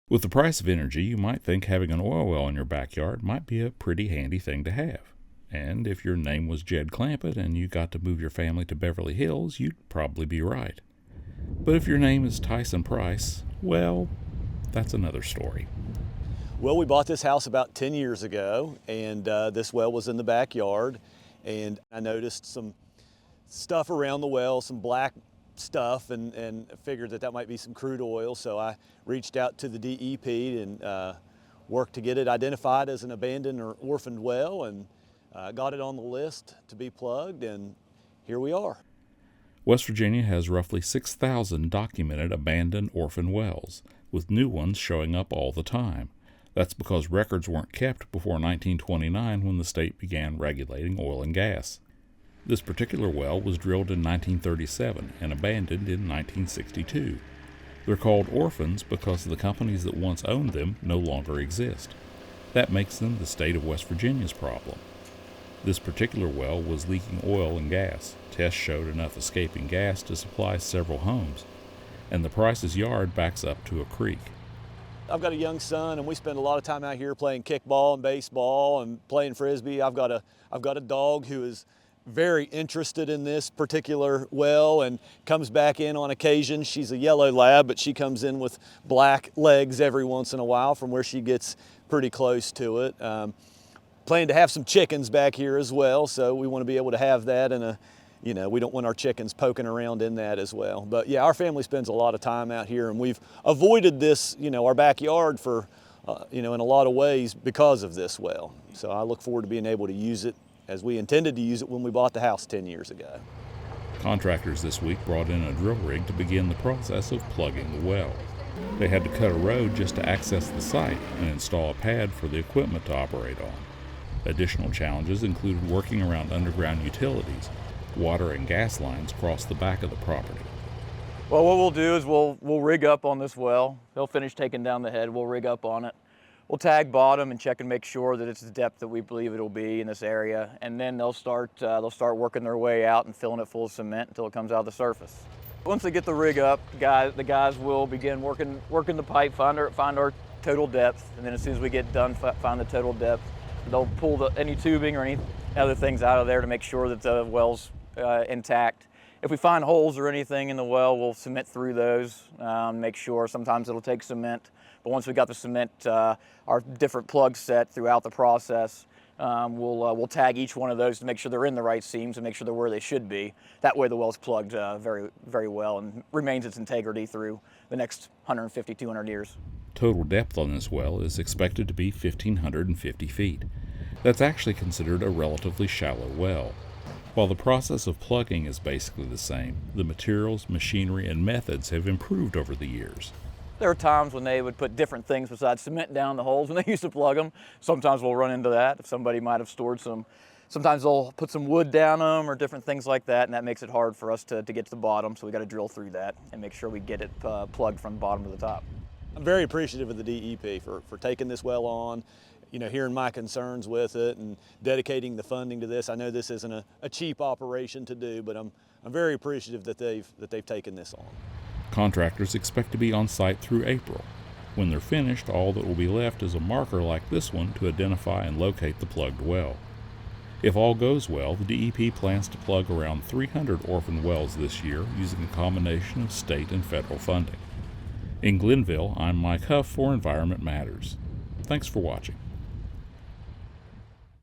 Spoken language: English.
With the price of energy, you might think having an oil well in your backyard might be a pretty handy thing to have. And if your name was Jed Clampett and you got to move your family to Beverly Hills, you'd probably be right. But if your name is Tyson Price, well, that's another story. Well, we bought this house about 10 years ago, and this well was in the backyard, and I noticed some stuff around the well, some black stuff, and figured that might be some crude oil, so I reached out to the DEP and worked to get it identified as an abandoned or orphaned well, and got it on the list to be plugged, and here we are. West Virginia has roughly 6,000 documented abandoned orphan wells, with new ones showing up all the time. That's because records weren't kept before 1929 when the state began regulating oil and gas. This particular well was drilled in 1937 and abandoned in 1962. They're called orphans because the companies that once owned them no longer exist. That makes them the state of West Virginia's problem. This particular well was leaking oil and gas. Tests showed enough escaping gas to supply several homes, and the Price's yard backs up to a creek. I've got a young son, and we spend a lot of time out here playing kickball and baseball and playing frisbee. I've got a dog who is very interested in this particular well and comes back in on occasion. She's a yellow lab, but she comes in with black legs every once in a while from where she gets pretty close to it. Plan to have some chickens back here as well, so we want to be able to have that, and we don't want our chickens poking around in that as well. But yeah, our family spends a lot of time out here, and we've avoided this, our backyard for, in a lot of ways because of this well. So I look forward to being able to use it as we intended to use it when we bought the house 10 years ago. Contractors this week brought in a drill rig to begin the process of plugging the well. They had to cut a road just to access the site and install a pad for the equipment to operate on. Additional challenges included working around underground utilities. Water and gas lines cross the back of the property. Well, what we'll do is we'll rig up on this well. They'll finish taking down the head. We'll rig up on it. We'll tag bottom and check and make sure that it's the depth that we believe it'll be in this area, and then they'll start working their way out and filling it full of cement until it comes out of the surface. Once they get the rig up, the guys will begin working the pipe, find our total depth, and then as soon as we get done, find the total depth, they'll pull any tubing or any other things out of there to make sure that the well's intact. If we find holes or anything in the well, we'll cement through those, make sure. Sometimes it'll take cement, but once we got the cement, our different plugs set throughout the process, we'll tag each one of those to make sure they're in the right seams and make sure they're where they should be. That way the well's plugged very, very well and remains its integrity through the next 150, 200 years. Total depth on this well is expected to be 1,550 feet. That's actually considered a relatively shallow well. While the process of plugging is basically the same, the materials, machinery, and methods have improved over the years. There are times when they would put different things besides cement down the holes when they used to plug them. Sometimes we'll run into that. If somebody might have stored sometimes they'll put some wood down them or different things like that, and that makes it hard for us to get to the bottom, so we got to drill through that and make sure we get it plugged from the bottom to the top. I'm very appreciative of the DEP for taking this well on, hearing my concerns with it and dedicating the funding to this. I know this isn't a cheap operation to do, but I'm very appreciative that they've taken this on. Contractors expect to be on site through April. When they're finished, all that will be left is a marker like this one to identify and locate the plugged well. If all goes well, the DEP plans to plug around 300 orphan wells this year using a combination of state and federal funding. In Glenville, I'm Mike Huff for Environment Matters. Thanks for watching.